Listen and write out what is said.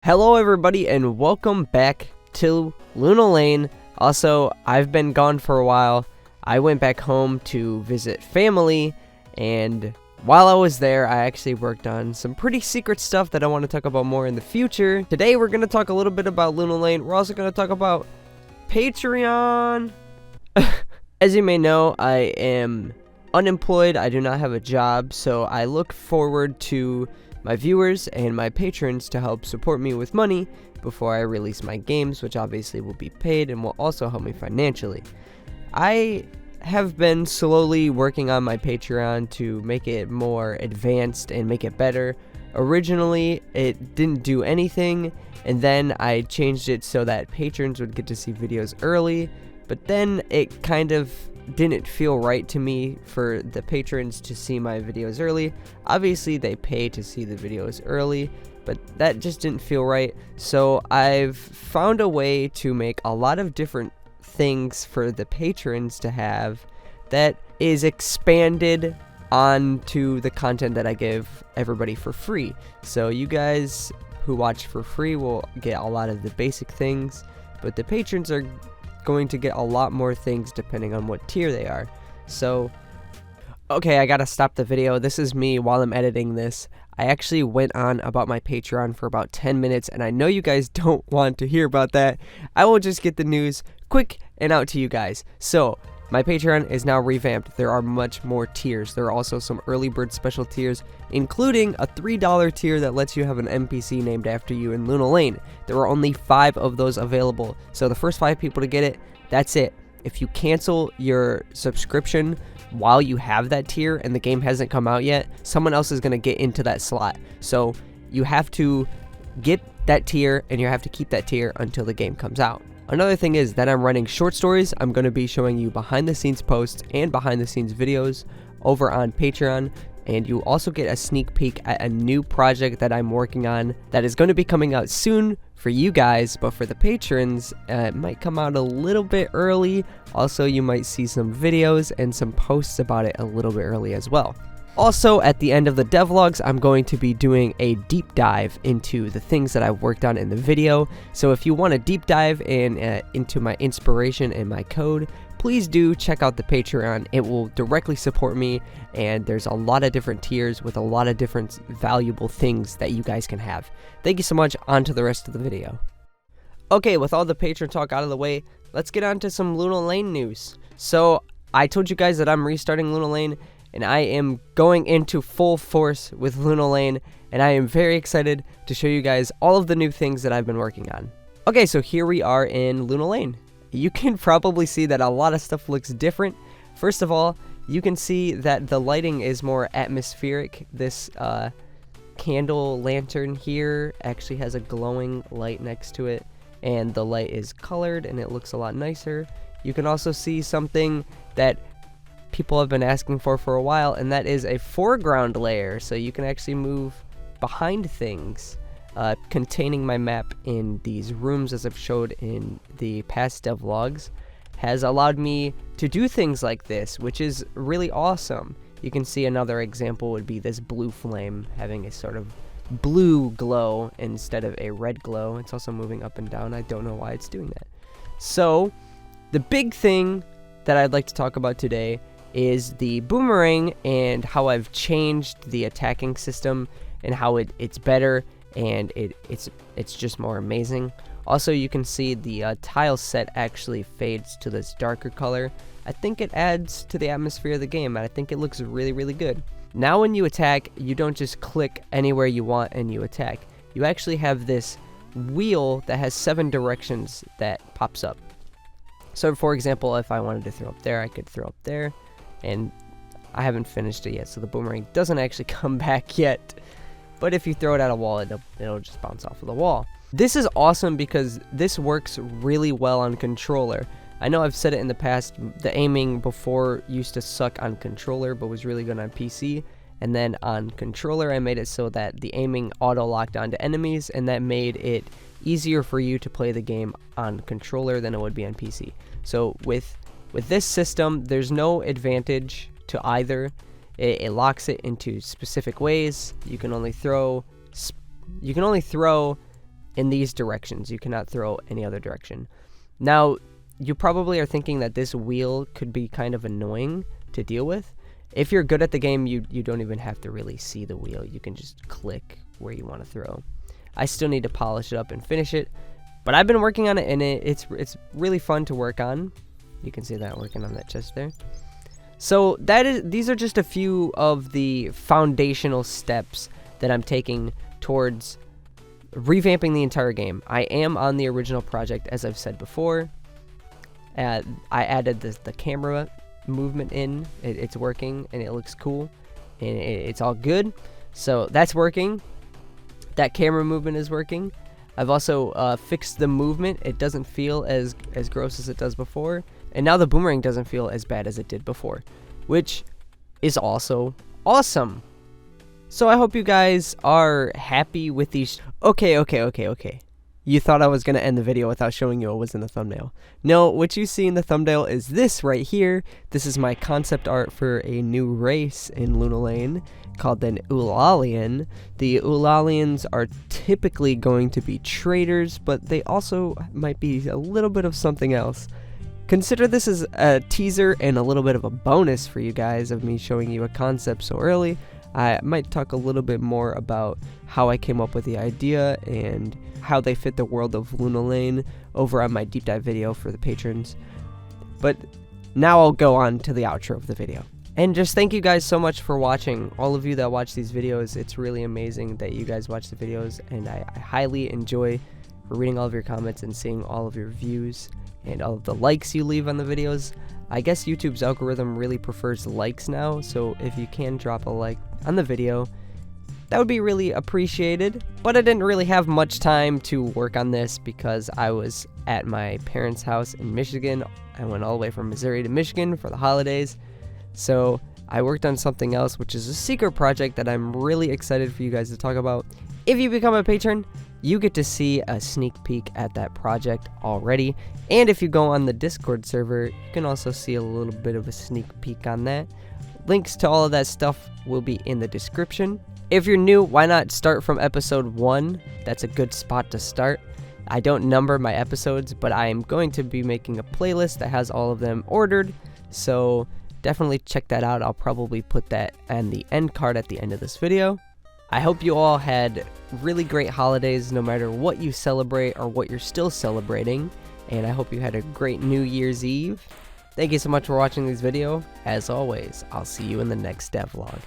Hello everybody and welcome back to Luna Lane. Also, I've been gone for a while. I went back home to visit family, and while I was there, I actually worked on some pretty secret stuff that I want to talk about more in the future. Today we're going to talk a little bit about Luna Lane. We're also going to talk about Patreon. As you may know, I am unemployed. I do not have a job, so I look forward to my viewers and my patrons to help support me with money before I release my games, which obviously will be paid and will also help me financially. I have been slowly working on my Patreon to make it more advanced and make it better. Originally, it didn't do anything, and then I changed it so that patrons would get to see videos early, but then it kind of didn't feel right to me for the patrons to see my videos early. Obviously they pay to see the videos early, but that just didn't feel right. So I've found a way to make a lot of different things for the patrons to have that is expanded onto the content that I give everybody for free. So you guys who watch for free will get a lot of the basic things, but the patrons are going to get a lot more things depending on what tier they are. So okay, I gotta stop the video. This is me while I'm editing this. I actually went on about my Patreon for about 10 minutes, and I know you guys don't want to hear about that. I will just get the news quick and out to you guys. So my Patreon is now revamped. There are much more tiers. There are also some early bird special tiers, including a $3 tier that lets you have an NPC named after you in Luna Lane. There are only 5 of those available, so the first 5 people to get it, that's it. If you cancel your subscription while you have that tier and the game hasn't come out yet, someone else is going to get into that slot. So you have to get that tier, and you have to keep that tier until the game comes out. Another thing is that I'm running short stories. I'm going to be showing you behind the scenes posts and behind the scenes videos over on Patreon, and you also get a sneak peek at a new project that I'm working on that is going to be coming out soon for you guys, but for the patrons, it might come out a little bit early. Also, you might see some videos and some posts about it a little bit early as well. Also, at the end of the devlogs, I'm going to be doing a deep dive into the things that I've worked on in the video. So if you want a deep dive into my inspiration and my code, please do check out the Patreon. It will directly support me, and there's a lot of different tiers with a lot of different valuable things that you guys can have. Thank you so much. On to the rest of the video. Okay, with all the patron talk out of the way, let's get on to some Luna Lane news. So I told you guys that I'm restarting Luna Lane, and I am going into full force with Luna Lane, and I am very excited to show you guys all of the new things that I've been working on. Okay, so here we are in Luna Lane. You can probably see that a lot of stuff looks different. First of all, you can see that the lighting is more atmospheric. This candle lantern here actually has a glowing light next to it, and the light is colored and it looks a lot nicer. You can also see something that people have been asking for a while, and that is a foreground layer, so you can actually move behind things, containing my map in these rooms, as I've showed in the past devlogs, has allowed me to do things like this, which is really awesome. You can see another example would be this blue flame having a sort of blue glow instead of a red glow. It's also moving up and down. I don't know why it's doing that. So the big thing that I'd like to talk about today is the boomerang and how I've changed the attacking system and how it's better, and it's just more amazing. Also, you can see the tile set actually fades to this darker color. I think it adds to the atmosphere of the game, and I think it looks really, really good. Now when you attack, you don't just click anywhere you want and you attack. You actually have this wheel that has 7 directions that pops up. So for example, if I wanted to throw up there, I could throw up there, and I haven't finished it yet, so the boomerang doesn't actually come back yet. But if you throw it at a wall, it'll just bounce off of the wall. This is awesome because this works really well on controller. I know I've said it in the past, the aiming before used to suck on controller but was really good on PC. And then on controller, I made it so that the aiming auto-locked onto enemies, and that made it easier for you to play the game on controller than it would be on PC. So with this system, there's no advantage to either. It locks it into specific ways. You can only throw in these directions. You cannot throw any other direction. Now, you probably are thinking that this wheel could be kind of annoying to deal with. If you're good at the game, you don't even have to really see the wheel. You can just click where you want to throw. I still need to polish it up and finish it, but I've been working on it, and it's really fun to work on. You can see that working on that chest there. So these are just a few of the foundational steps that I'm taking towards revamping the entire game. I am on the original project, as I've said before. I added the camera movement in. It's working, and it looks cool, and it's all good. So that's working. That camera movement is working. I've also fixed the movement. It doesn't feel as gross as it does before. And now the boomerang doesn't feel as bad as it did before, which is also awesome. So I hope you guys are happy with these. Okay. You thought I was going to end the video without showing you what was in the thumbnail. No, what you see in the thumbnail is this right here. This is my concept art for a new race in Luna Lane called an Eulalian. The Eulalians are typically going to be traders, but they also might be a little bit of something else. Consider this as a teaser and a little bit of a bonus for you guys of me showing you a concept so early. I might talk a little bit more about how I came up with the idea and how they fit the world of Luna Lane over on my deep dive video for the patrons. But now I'll go on to the outro of the video. And just thank you guys so much for watching. All of you that watch these videos, it's really amazing that you guys watch the videos, and I highly enjoy reading all of your comments and seeing all of your views and all of the likes you leave on the videos. I guess YouTube's algorithm really prefers likes now, so if you can drop a like on the video, that would be really appreciated. But I didn't really have much time to work on this because I was at my parents' house in Michigan. I went all the way from Missouri to Michigan for the holidays, so I worked on something else, which is a secret project that I'm really excited for you guys to talk about. If you become a patron, you get to see a sneak peek at that project already. And if you go on the Discord server, you can also see a little bit of a sneak peek on that. Links to all of that stuff will be in the description. If you're new, why not start from episode 1? That's a good spot to start. I don't number my episodes, but I am going to be making a playlist that has all of them ordered. So definitely check that out. I'll probably put that on the end card at the end of this video. I hope you all had really great holidays no matter what you celebrate or what you're still celebrating. And I hope you had a great New Year's Eve. Thank you so much for watching this video. As always, I'll see you in the next devlog.